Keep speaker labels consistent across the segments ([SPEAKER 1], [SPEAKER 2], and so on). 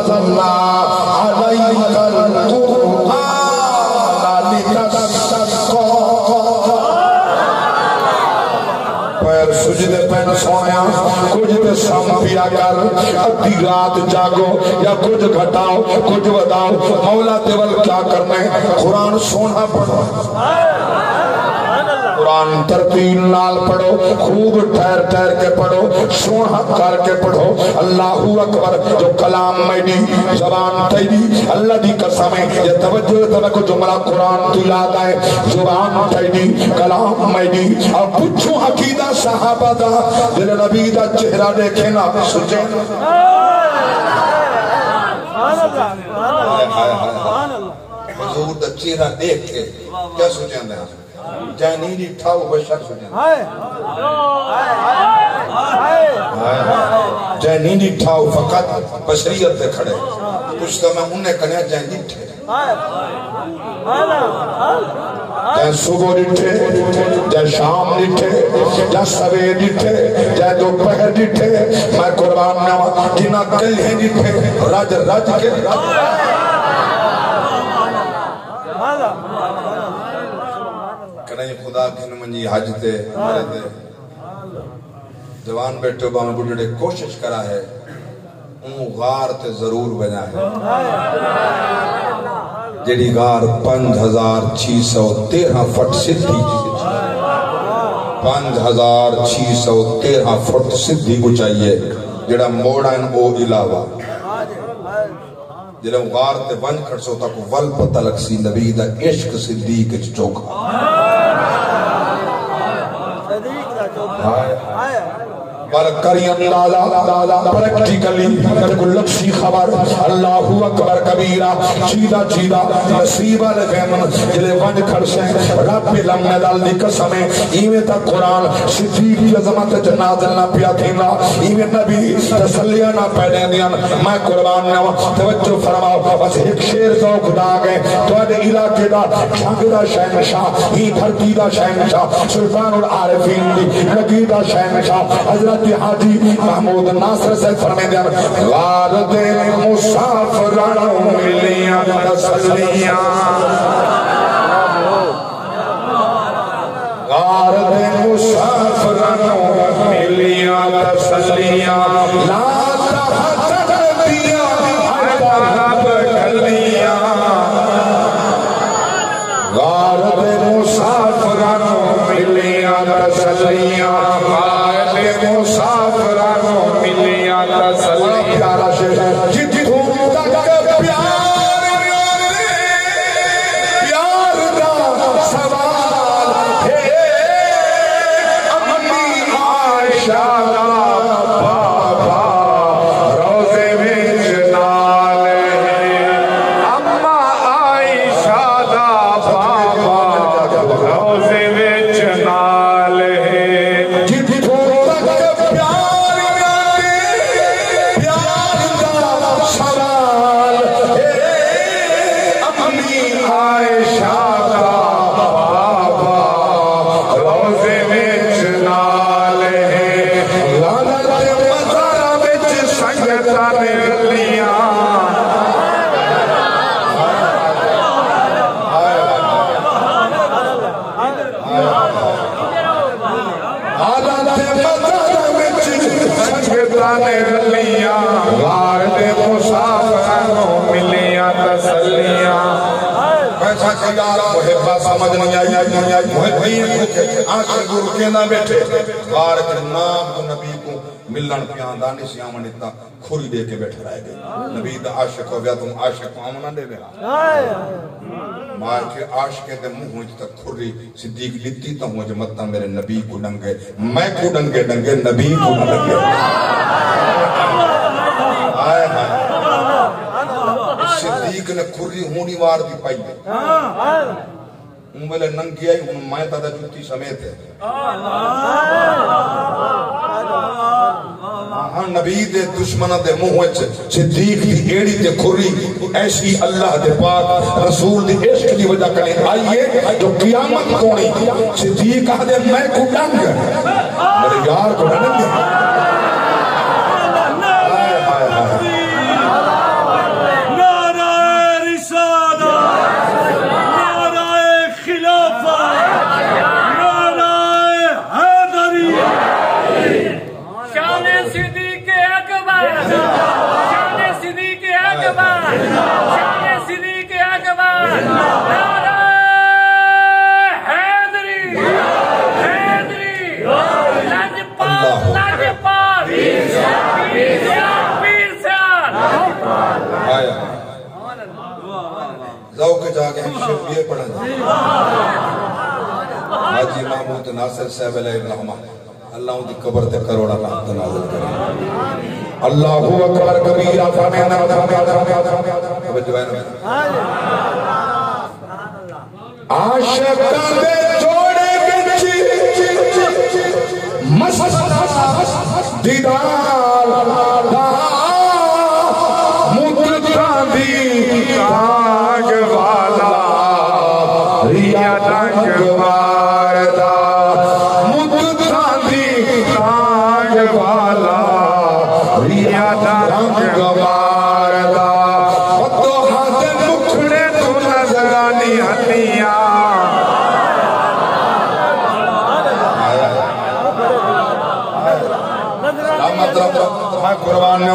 [SPEAKER 1] نزلنا علیک القرآن لتشقى پیر سجدے پہن سویا کچھ تے سم پیا کر ادھی رات جاگو یا کچھ گھٹاؤ کچھ وداؤ مولا تیول کیا کرنا ہے قرآن سونا پڑھو قرآن ترتیل نال پڑھو خوب ٹھہر ٹھہر کے پڑھو سونا کر کے پڑھو اللہ اکبر جو کلام میں دی زبان تیری اللہ دی قسم ہے یہ توجہ تمہیں کو جملہ قرآن تو یاد آئے زبان تیری کلام میں دی اور پچھو عقیدہ صحابہ دا دل نبی دا چہرہ دیکھے نا سجے حضور دا چہرہ دیکھ کے کیا سجے اندر جانی نہیں ٹھاؤ بشر سجن جانی نہیں ٹھاؤ فقط بشریت دے کھڑے کچھ تو میں انہیں کہنے جانی ٹھے جائے صبح ڈٹھے جائے شام ڈٹھے جائے سوے ڈٹھے جائے دوپہر ڈٹھے میں قربان نوا جنہ کلھے ڈٹھے رج رج کے خدا کی نمجی حج تے مرے تے جوان بیٹھو باہم بڑھڑے کوشش کرا ہے ان غار تے ضرور بنا ہے جیڑی غار 5613 فٹ سدھی 5613 فٹ سدھی کو چاہیے جیڑا موڑا ان او علاوہ جلے غار تے ون کھڑسو تک ول پتہ لکسی نبی دا عشق صدیق چوکھا پر کری اندازہ پریکٹیکلی لکسی خبر اللہ اکبر کبیرہ چیدہ چیدہ نصیبہ لفیمن جلے ون کھڑسیں رب لمن دل دی قسمیں ایویں تا قرآن صدیق کی عظمت جنازل نہ پیا تھینا ایویں نبی تسلیہ نہ پیدے دیاں میں قربان نہ توجہ فرماؤ بس ایک شیر تو خدا گئے تو اڈے علاقے دا جھنگ دا شہنشاہ ہی دھرتی دا شہنشاہ سلطان العارفین دی نگی دا شہنشاہ حضرت حاجی محمود ناصر سے فرمائے دیا غارد مسافرانوں ملیاں تسلیاں غارد مسافرانوں ملیاں تسلیاں لا تحت دیا عذاب ڈھلیاں غارد مسافرانوں ملیاں تسلیاں مسافرانوں ملیاں تسلیاں پیارا شیر جتوں تک پیار دا سوال ہے امی عائشہ دا بابا روزے وچ نال ہے اما عائشہ دا بابا روزے وچ نال ہے سمجھ نہیں آئی محبین آنکھ گرو کے نہ بیٹھے غار کے نام کو نبی کو ملن پیان دانی سی آمن اتنا کھوری دے کے بیٹھے رہے گئے نبی دا عاشق ہو گیا تم عاشق کو آمنہ دے گیا ماں کے عاشق دے منہ ہوئی تک کھوری صدیق لیتی تا ہوں جمتا میرے نبی کو ڈنگے میں کو ڈنگے ڈنگے نبی کو ڈنگے آئے ہاں صدیق نے کھوری ہونی وار دی پائی ہے ملے ننگی آئی ہوں میں تادہ جوتی سمیت ہے نبی دے دشمنہ دے منہ صدیق دی ایڑی تے کھری ایسی اللہ دے پاک رسول دی عشق دی وجہ کرنے آئیے جو قیامت کونی صدیق کہا دے میں کو ڈنگ میرے یار کو ڈنگ ذوق جاگے ہم شفیع پڑھیں حاجی محمود ناصر صاحب علیہ الرحمہ اللہ ان کی قبر تے کروڑا رحمت نازل کرے اللہ اکبر کبیرہ فرمانا عاشق دے جوڑے گچی مسجد دیدار مدتان دی تاج والا ریا رنگ ماردا مدتان دی تاج والا ریا رنگ ماردا تو ہاتھ مکھڑے تو نظرانی ہنیاں میں قربان نہ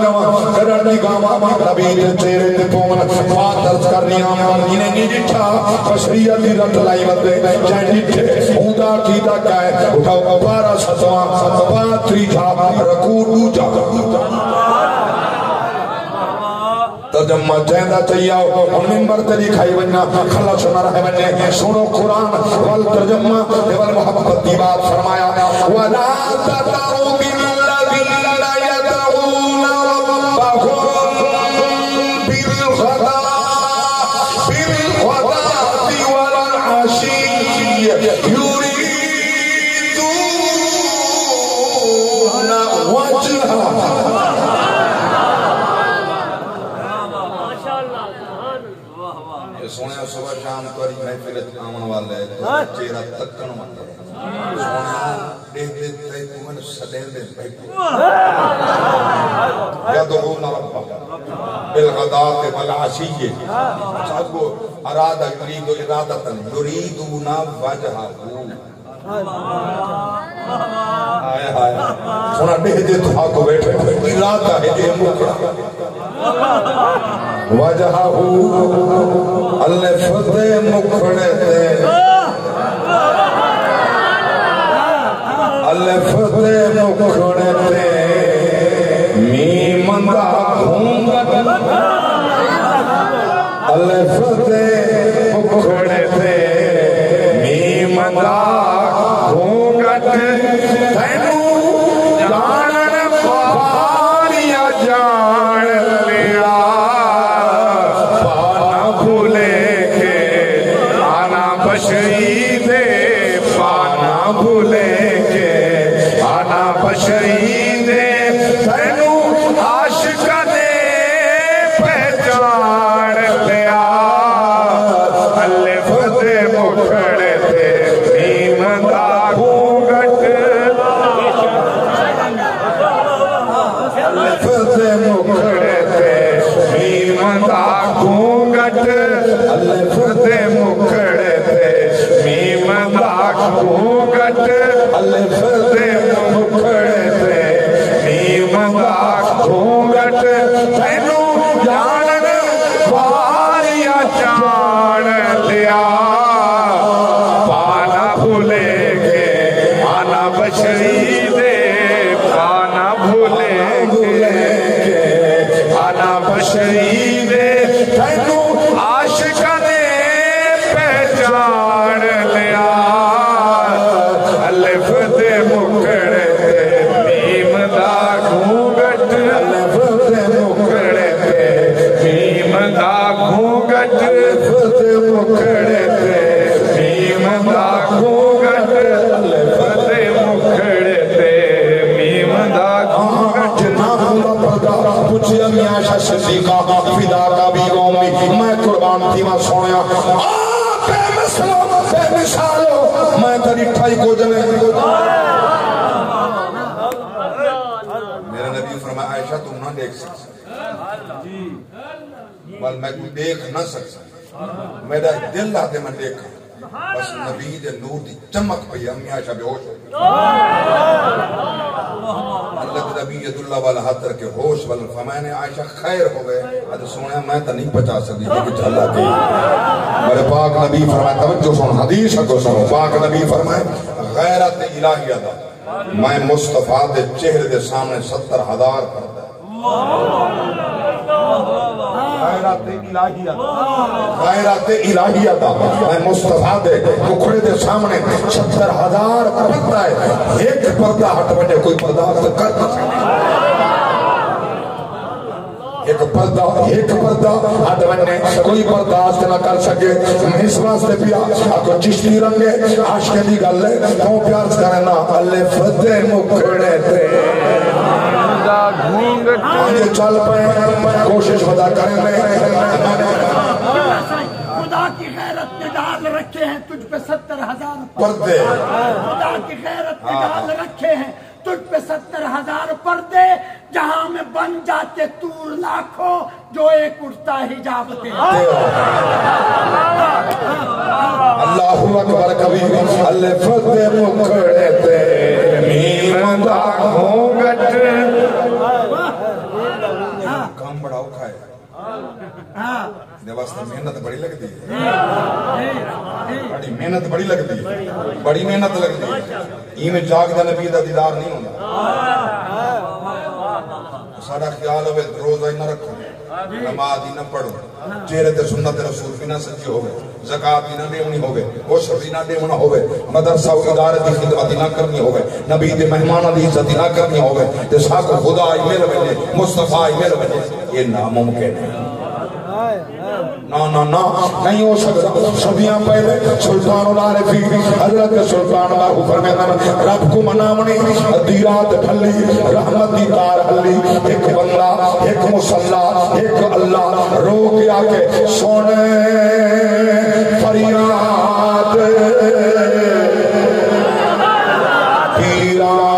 [SPEAKER 1] ہوں کرنی گاما نبی تیرے تے پون بات درج کرنی انہیں نہیں ڈٹھا بشریت دی رت لائی مدے جائیں ڈٹھے اوندا کیتا کہے اٹھاؤ 12 ستواں باتری جا رکوع دوجا ترجمہ جہندہ چاہیاؤ اور منبر تری کھائی وننا خلا سنا رہے وننے سنو قرآن والترجمہ والمحبت دی بات فرمایا وَلَا تَتَعُوا بِالَّذِينَ يَدْعُونَ رَبَّهُمْ بِالْغَدَاةِ وَالْعَشِيِّ يُرِيدُونَ وَجْهَهُ سونے صبح شام کری محفلت آمن والے چیرہ تکن والے سونے دیتے تے من سدین دے بیٹھے یدعون ربهم بالغداة والعشی ساتھ ارادہ یرید ارادتا یریدون وجہہ آئے آئے سونا دیتے تو آکو بیٹھے ارادہ ہے یہ مکڑا وجہہو الف دے مکھڑے تے الف دے مکھڑے تے میم دا گھونگٹ الف دے مکھڑے تے میم دا گھونگٹ تینو جانن پاریا جان لیا شہیدے پانا بھولے کے آنا بشہیدے تینو عاشق نے پہچان لیا الف دے مکھڑے تے میم دا گھونگٹ الف دے مکھڑے تے میم دا گھونگٹ الف دے مکھڑے میم دا گھونگٹ الف دے مکھڑے تے میم دا گھونگٹ تینو جانن واریا جان لیا پانا بھولے گے آنا بشہیدے پانا بھولے گے آنا بشہیدے تینو عاشق نے پہچان لیا الف دے مکھڑے تے میم دا گھونگٹ الف دے مکھڑے تے میم دا گھونگٹ الف دے مکھڑے تے میم دا گھونگٹ الف دے مکھڑے تے میم دا گھونگٹ نابولا پردہ پوچھی امی عائشہ صدیقہ فدا کا بھی قومی میں قربان تھی میں سویا بے مثالو میں تری ٹھائی کو جمیں میرے نبی فرمایا عائشہ تم نہ دیکھ سکتا بل میں کوئی دیکھ نہ سکتا میرا دل لاتے میں دیکھا بس نبی دے نور دی چمک پئی امی عائشہ بے ہوش اللہ کے نبی ید اللہ والا ہاتھ رکھے ہوش والا فرمایا نے عائشہ خیر ہو گئے حضرت سونے میں تو نہیں بچا سکتی لیکن اللہ کی میرے پاک نبی فرمائے توجہ سن حدیث کو سنو پاک نبی فرمائے غیرت الہیہ دا میں مصطفیٰ دے چہرے دے سامنے 70,000 پردہ غیرت الہیہ دا میں مصطفیٰ دے مکھڑے دے سامنے 70,000 پردہ ہے. ایک پردہ ہٹ بنے کوئی پردہ کر ایک پردہ ہٹ بنے کوئی برداشت نہ کر سکے. اس واسطے پیا آکو چشتی رنگے عاشق دی گل ہے تو پیار کرنا اللہ فتح مکھڑے تے آگے چل پائے کوشش خدا کریں میں
[SPEAKER 2] خدا کی غیرت نے ڈال رکھے ہیں تجھ پہ 70,000
[SPEAKER 1] پردے.
[SPEAKER 2] خدا کی غیرت نے ڈال رکھے ہیں تجھ پہ 70,000 پردے جہاں میں بن جاتے تور لاکھوں جو ایک اٹھتا حجاب دے.
[SPEAKER 1] اللہ اکبر کبیر اللہ فتح مکھڑے تے میم دا گھونگٹ کام بڑا اوکھا ہے دے واسطے محنت بڑی لگتی ہے بڑی محنت لگتی ہے میں جاگ دا نبی دا دیدار نہیں ہونا سارا خیال ہوئے روزہ ہی نہ رکھو نماز ہی نہ پڑھو چہرے تے سنت رسول بھی نہ سچی ہوئے زکاة بھی نہ دیونی ہوئے عشر بھی نہ دیونا ہوئے مدرسہ و ادارہ دی خدمت نہ کرنی ہوئے نبی دے مہمانہ دی عزت نہ کرنی ہوئے جیسا کو خدا ہی میرے بجے مصطفیٰ ہی میرے بجے یہ ناممکن ہے نا نہیں ہو سکتا. صدیاں پہلے سلطان العارفی حضرت سلطان باہو فرمیدن رب کو منامنی دیرات ڈھلی رحمت دی تار حلی ایک بندہ ایک مسلح ایک اللہ رو گیا کہ سونے فریاد پیران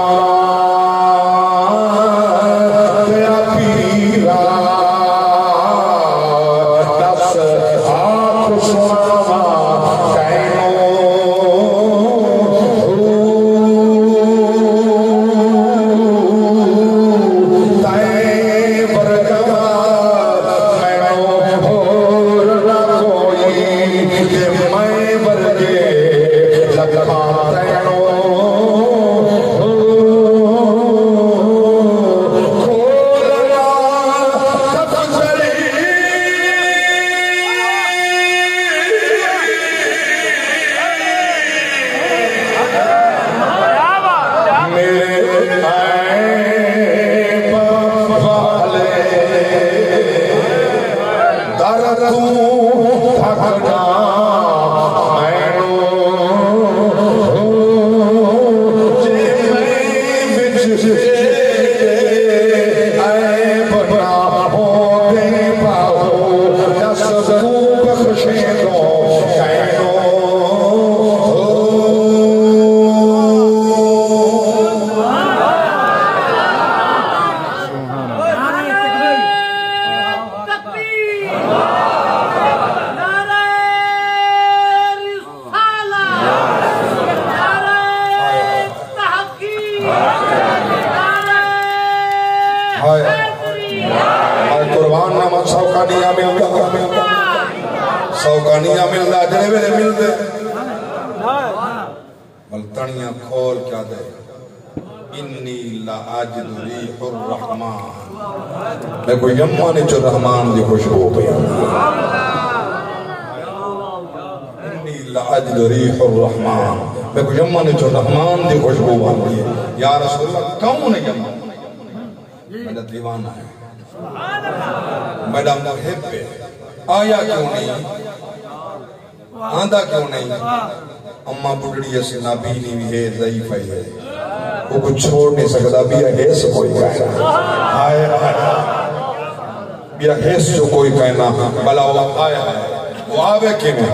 [SPEAKER 1] سوکانیاں ملدہ جنے ویلے ملدے ملتانیاں کھول کیا دے انی لعاجد ریح الرحمن میں کوئی یمانی جو رحمان دی خوشبو پیا انی لعاجد ریح الرحمن میں کوئی یمانی جو رحمان دی خوشبو باندھی ہے. یا رسول اللہ کون ہے یمان میرا دیوانہ ہے میرا محب ہے آیا کیوں نہیں آندھا کیوں نہیں اممہ بڑھڑی ایسے نابینی بھی ہے ضعیف ہے وہ کچھ چھوڑ نہیں سکتا بیا حیث کوئی کہنا بیا حیث جو کوئی کہنا بلا وہ آیا ہے وہ آوے کی میں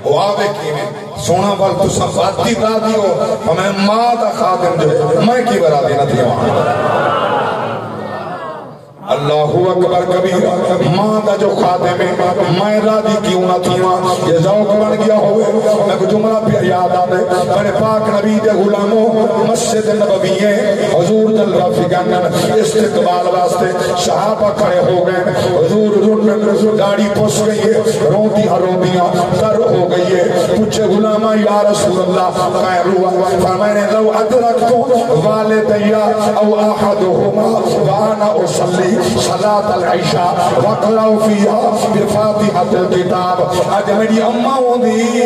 [SPEAKER 1] وہ آوے کی میں سونا بل تو سب باتی را دیو ہمیں ماں دا خادم جو میں کی برا دینا دیو اللہ اکبر کبیرہ ماں دا جو خاتم ہے میں راضی کیوں نہ تھی یہ ذوق بن گیا ہوئے میں کو جملہ پہ یاد آتے میرے پاک نبی دے غلاموں مسجد نبوی ہے حضور جل رفیقان استقبال واسطے صحابہ کھڑے ہو گئے حضور داڑھی پوچھ گئی ہے روندی ہروندیاں در ہو گئی ہے پوچھے غلامہ یا رسول اللہ خیر ہوا فرمائنے لو ادرکتو والدیا او احدہما وانا اصلی صلاة العشاء وقلعو فیہا بفاتحة الکتاب آج میری اممہ ہوندی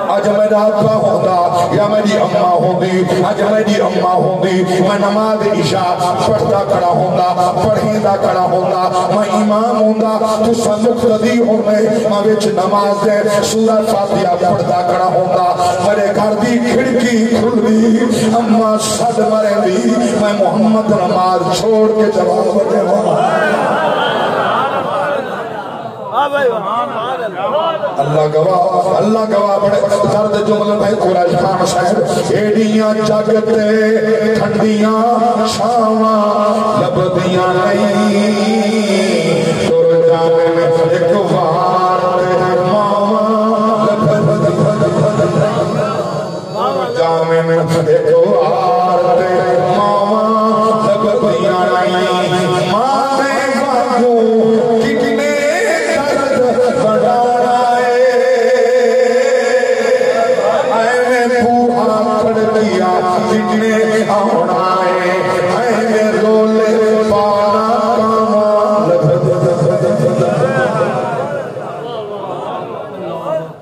[SPEAKER 1] آج میرا ابا ہوندہ یا میری اممہ ہوندی آج میری اممہ ہوندی میں نماز عشاء پڑھتا کڑا ہوندہ پڑھیندہ کڑا ہوندہ میں امام ہوندہ تو سا مقتدی ہونے میں وچ نماز دے سورہ فاتحہ پڑھتا کڑا ہوندہ میرے گھر دی کھڑکی کھل دی اممہ صد مرے دی میں محمد نماز چھوڑ کے جواب دے اللہ گواہ بڑے درد جملہ بھائی قریش خان صاحب ایڈیاں جگتے ٹھنڈیاں چھاواں لبدیاں نہیں تر جاوے میں ایک وار ماواں جاوے میں ایک وار ماواں لبدیاں نہیں ماں باگوں کتنے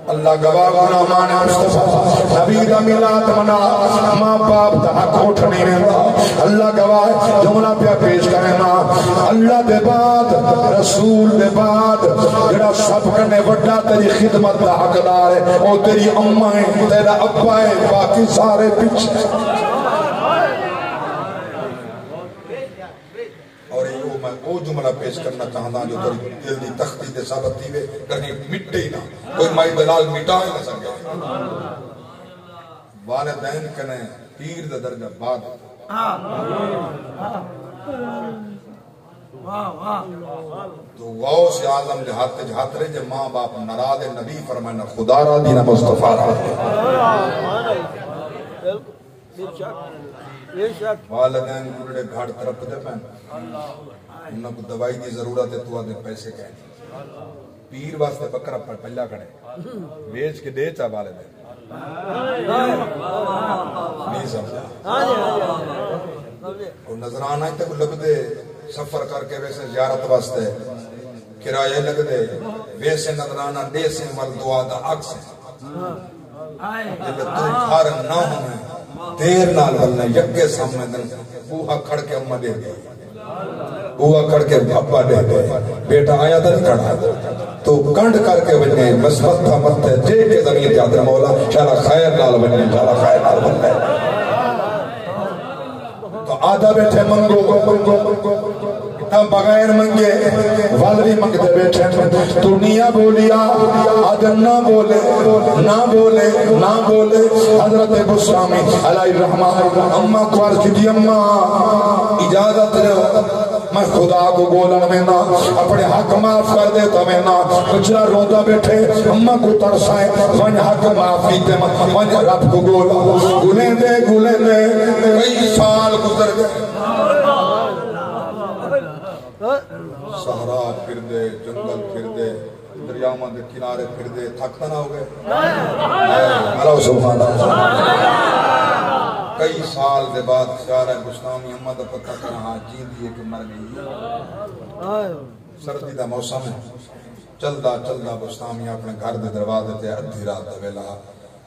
[SPEAKER 1] اللہ گواہ غلامان مصطفیٰ نبی دا میلاد منا ماں باپ دا حق اٹھنے رہا اللہ گواہ جملہ پہ پیش کرنا اللہ دے بعد رسول دے بعد جڑا سب کرنے وڈا تیری خدمت دا حقدار ہے او تیری اممہ ہے تیرا ابا ہے باقی سارے پیچھے اور یہ میں وہ جملہ پیش کرنا چاہتا جو تیری دل دی تختی دے ثابت تھی وے کرنی مٹے ہی نہ کوئی مائی دلال مٹا ہی نہ سکے والدین کنے پیر دا درجہ بعد تو غوث عالم جہات رہے جے ماں باپ نراد نبی فرمائنا خدا را دینا مصطفیٰ را والدین گھڑے گھاڑ طرف دے پہن انہوں کو دوائی دی ضرورت ہے تو آدھے پیسے کہیں پیر واسطے بکرہ پر پہلا کھڑے بیچ کے دے چاہ والدین نہیں سمجھا نظران آئی تک لگ دے سفر کر کے ویسے زیارت واسطے کرایہ لگ دے ویسے نظرانہ دے سے مل دعا دا عکس ہے جب تو گھر نہ ہونے دیر نال بلنے یکے سامنے دن بوہا کھڑ کے امہ دے گئی بوہا کھڑ کے ابا دے گئے بیٹا آیا دن کھڑا تو کنڈ کر کے بجنے بس متھا متھے جے کے زمین جادر مولا شالا خیر نال بجنے شالا خیر نال بجنے تو آدھا بیٹھے منگو تم بغیر منگے والوی منگتے بیٹھے دنیا بولیا آدم نہ بولے نہ بولے نہ بولے حضرت بسرامی علیہ الرحمن اممہ کو عرض کی اممہ اجازت رہو میں خدا کو گولن میں نہ اپنے حق معاف کر دیتا میں نہ کچھلا روتا بیٹھے اممہ کو ترسائے ون حق معاف کیتے ون رب کو گولا گلیں دے کئی سال گزر گئے سہرا پھر دے جنگل پھر دے دریاواں دے کنارے پھر دے تھکتا نہ ہو گئے اللہ سبحانہ کئی سال دے بعد شارع گستامی امہ دا پتہ کرہا جین دیئے کہ مر گئی سردی دا موسم ہے چلدا چلدا گستامی اپنے گھر دے دروازے تے ادھی رات دا ویلا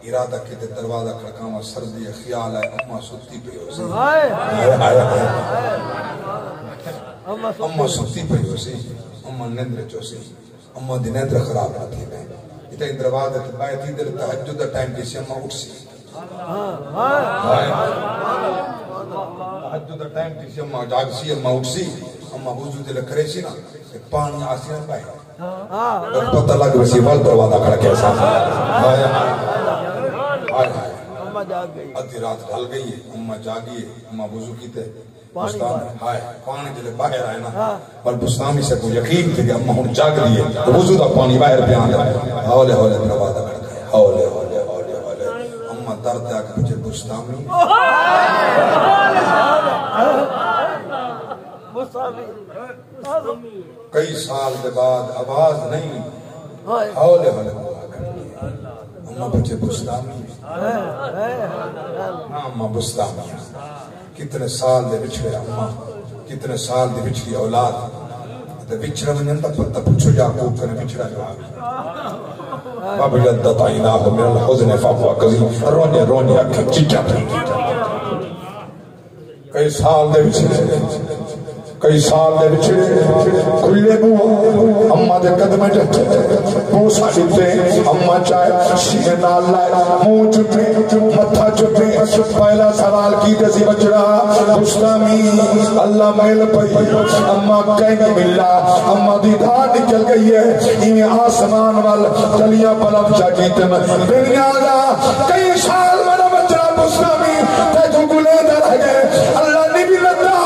[SPEAKER 1] ارادہ کیتے دروازہ کھڑکاواں سردی خیال ہے امہ ستی پہ ہو سی اممہ ستی پہ ہو سی اممہ نندر چو سی اممہ دی نندر خراب نہ تھی میں اتنا اندرواز ہے کہ بائی تھی دل تحجد ٹائم کسی اممہ اٹھ سی تحجد ٹائم کسی اممہ جاگ سی اممہ اٹھ سی اممہ وضو دل کرے سی نا ایک پانی آسی نہ پائے اور پتہ لگ ویسی وال دروازہ کھڑا کیسا آئے آئے ادھی رات ڈھل گئی ہے اممہ جاگی ہے اممہ وضو کیتے ہائے پانی جلے باہر آئے نا اور بستامی سے کوئی یقین تھی کہ اممہ ہون جاگ لیے تو وضو دا پانی باہر پہ آنے ہولے ہولے پروادہ کر گئے ہولے ہولے ہولے ہولے اممہ درد آ کے پچھے بستامی کئی سال کے بعد آواز نہیں ہولے ہولے اممہ پچھے بستامی اممہ بستامی کتنے سال دے بچھڑے اممہ کتنے سال دے بچھڑی اولاد دے بچھڑا من اندہ پتہ پوچھو یعقوب کنے بچھڑا جواب بابا جدت عیناہ من الحزن فاقوا قضی رونے رونے اکھے چچا تھی کئی سال دے بچھڑے کئی سال دے بچھڑے کھلے بو اممہ دے قدمہ جتے بوسا دیتے اممہ چاہے سینے نال لائے منہ چٹے متھا چٹے پہلا سوال کی دسی بچڑا بستامی اللہ میل پئی اممہ کہیں ملا اممہ دی دھار نکل گئی ہے انہیں آسمان وال تلیاں پلب چاکیتے میں دنیا دا کئی سال میرا بچڑا بستامی تے جو گلے در ہے اللہ نے بھی لگا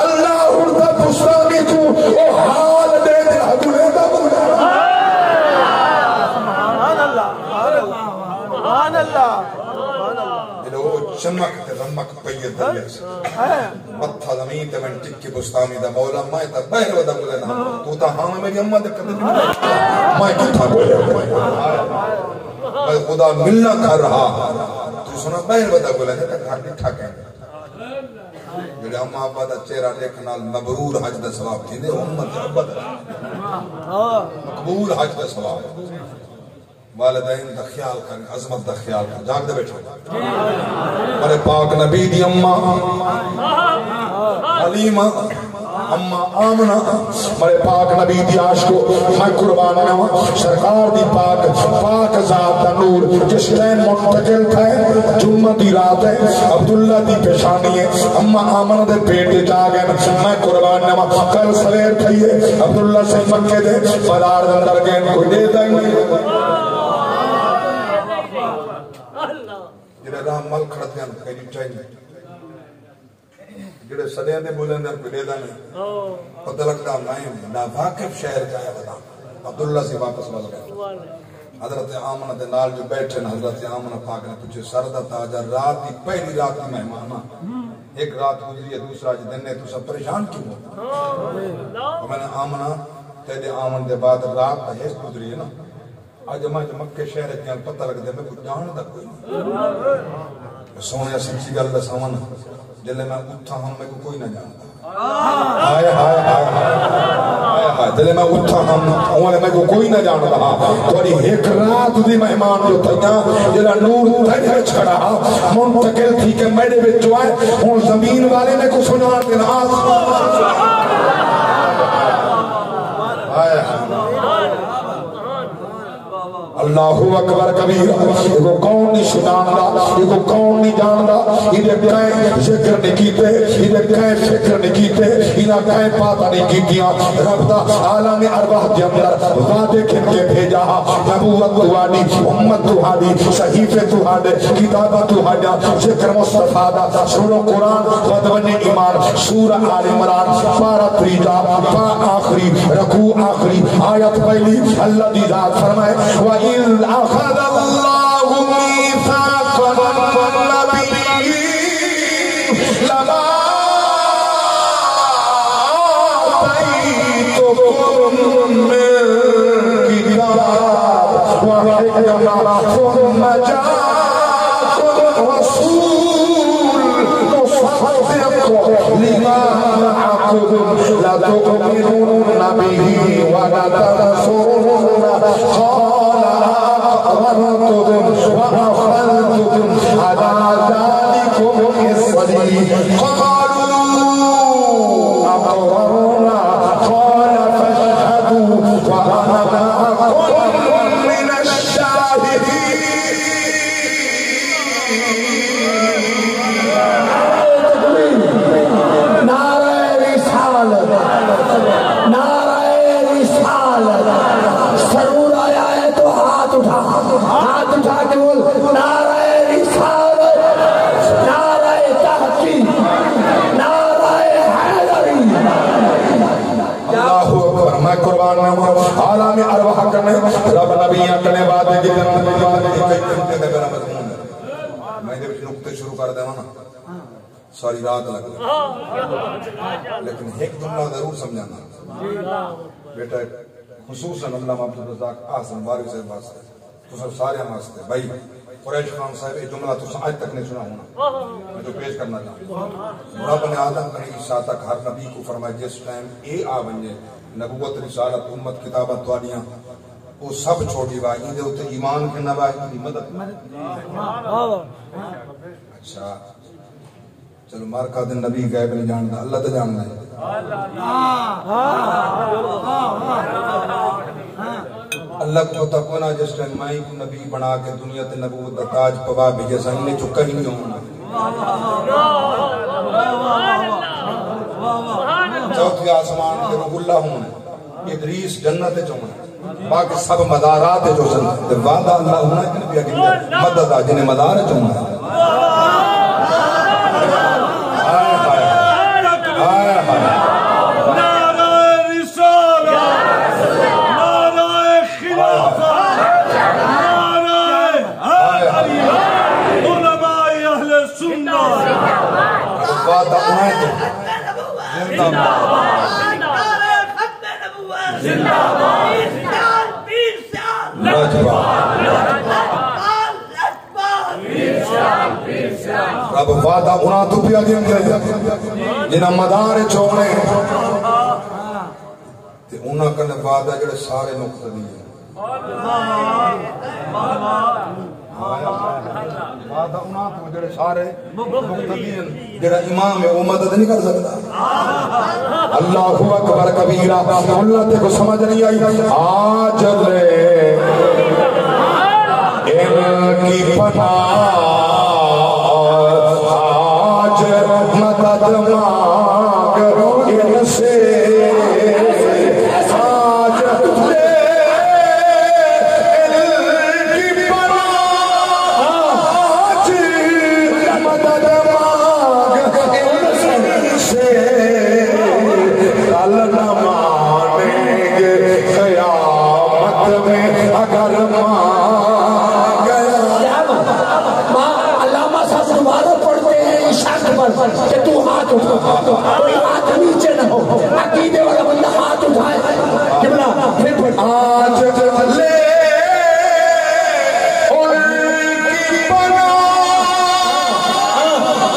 [SPEAKER 1] اللہ اڑتا بستانی تو او حال دے دے حدولے دا بلے سبحان اللہ سبحان اللہ یہ وہ چمک تے رمک پید دلیا سے متھا زمین تے من ٹکی بستانی دا مولا مائے تا بہر ودا بلے نا تو تا ہاں میری اممہ دے قدر مائے کتھا بولے میں خدا ملنا کر رہا تو سنا بہر ودا بلے نا گھر نہیں ٹھاکیں جڑے اممہ ابا دا چہرہ دیکھنا مبرور حج دا ثواب تھی دے امت ابا دا مقبول حج دا ثواب والدین دا خیال کریں عظمت دا خیال کریں جاگ دے بیٹھو میرے پاک نبی دی اممہ حلیمہ اممہ آمنہ میرے پاک نبی دی عاشقو میں قربان ہوں سرکار دی پاک ذات دا نور جس لین منتقل تھا جمعہ دی رات ہے عبداللہ دی پیشانی ہے اممہ آمنہ دے پیٹے جاگے میں قربان ہوں کل سویر تھئیے عبداللہ سے مکے دے بازار اندر گئے کوئی دے دیں جنہیں راہ مل کھڑتے ہیں کہیں نہیں چاہیے جڑے صدیاں دے بولیں در کوئی دیدہ نہیں پتہ لگتا نائم نا واقف شہر جائے بدا عبداللہ سے واپس بل گئے حضرت آمنہ دے نال جو بیٹھے نا حضرت آمنہ پاک نے پوچھے سردہ تاجہ رات دی پہلی رات دی مہمانہ ایک رات گزری ہے دوسرا جو دن نے تو سب پریشان کیوں ہو میں نے آمنہ تیدے آمن دے بعد رات تا ہیس گزری ہے نا آج میں جو مکہ شہر جان پتہ لگ دے میں کچھ جان دا کوئی نہیں سونے سچی گل دا سامان جلے میں اٹھا ہم میں کوئی نہ جانتا آئے آئے آئے جلے میں اٹھا ہم اوہ میں کوئی نہ جانتا توڑی ایک رات دی مہمان جو تھا جلہ نور تھے چھڑا منتقل تھی کہ میڈے بچو آئے اور زمین والے میں کو سنان دینا آئے اللہ اکبر کبیر یہ کون نہیں سناندہ یہ کون نہیں جاندہ یہ کہیں ذکر نہیں کیتے یہ کہیں فکر نہیں کیتے یہ کہیں پاتا نہیں کیتیاں رب دا عالم ارواح کے اندر وعدے کھن کے بھیجا نبوت توانی امت توانی صحیفے توانی کتابہ توانی ذکر مصطفیٰ دا سورہ قرآن غدون ایمان سورہ آل عمران پارا تریجا پا آخری رکوع آخری آیت پہلی اللہ دی ذات فرمائے وَإِذْ أَخَذَ اللَّهُ مِيثَاقَ النَّبِيِّينَ لَمَا آتَيْتُكُم مِّن كِتَابٍ وَحِكْمَةٍ ثُمَّ جَاءَكُمْ رَسُولٌ مُصَدِّقٌ لِمَا مَعَكُمْ لَتُؤْمِنُنَّ بِهِ وَلَتَنصُرُنَّهُ قَالَ أَقْرَرْتُمْ وَأَخَذْتُمْ عَلَى ذَلِكُمْ إِصْرِي قَالُوا أَقْرَرْنَا قَالَ فَاشْهَدُوا وَأَنَا مَعَكُمْ مِنَ الشَّاهِدِينَ
[SPEAKER 2] نعرہ رسالت ضرور آیا ہے
[SPEAKER 1] میں نقطے شروع کر دے نا ساری رات لگ لیکن ایک جملہ ضرور سمجھانا بیٹا خصوصاً علامہ عبدالرزاق احسن بارک صاحب واسطے تو سب سارے واسطے بھائی قریش خان صاحب یہ جملہ تو آج تک نہیں سنا ہونا میں جو پیش کرنا چاہوں رب نے آدم کا عیسیٰ تک ہر نبی کو فرمایا جس ٹائم اے آ بنجے نبوت رسالت امت کتابت والیاں وہ سب چھوٹی بائی دے ہوتے ایمان کے نبائی مدد اچھا چلو مارکہ دن نبی غیب نہیں جانتا اللہ تو جاننا ہے اللہ کو تکونا جس ٹائم مائی کو نبی بنا کے دنیا تے نبوت دا تاج پوا بھیجے سننے چکا ہی نہیں ہونا چوتھی آسمان کے روح اللہ ہونا ادریس جنت چونا باقی سب مدارات جو سن وعدہ اللہ ہونا کہ نبی اگلی مدد آ جنہیں مدار چونا رب وعدہ انہاں تو پیا دیں گے جنہاں مدار چونے تے انہاں کنے وعدہ جڑے سارے نقطہ دیئے وعدہ انہاں تو جڑے سارے نقطہ دیئے جڑا امام ہے وہ مدد نہیں کر سکتا اللہ اکبر کبیرہ اللہ تے کو سمجھ نہیں آئی آج لے ان کی پناہ مدد مانگ ان سے آج لے ان کی پناہ آج مدد مانگ ان سے کل نہ مانیں گے قیامت میں اگر مان گیا علامہ صاحب دوبارہ پڑھتے ہیں کہ تو ہاتھ اٹھا کوئی ہاتھ نیچے نہ ہو عقیدے والا بندہ ہاتھ اٹھائے قبلہ پھر پڑھ آج لے ان کی پناہ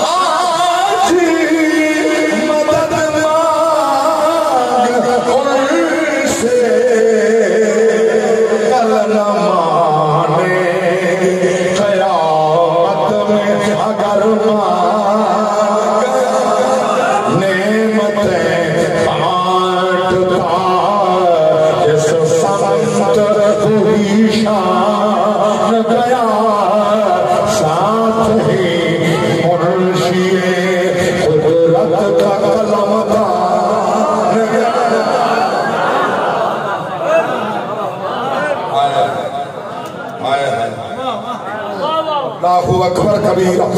[SPEAKER 1] آج مدد مانگ ان سے کل نہ مانیں قیامت میں اگر شان گیا ساتھ ہی مرشی قدرت کا کلم دان گیا اللہ اکبر کبیرہ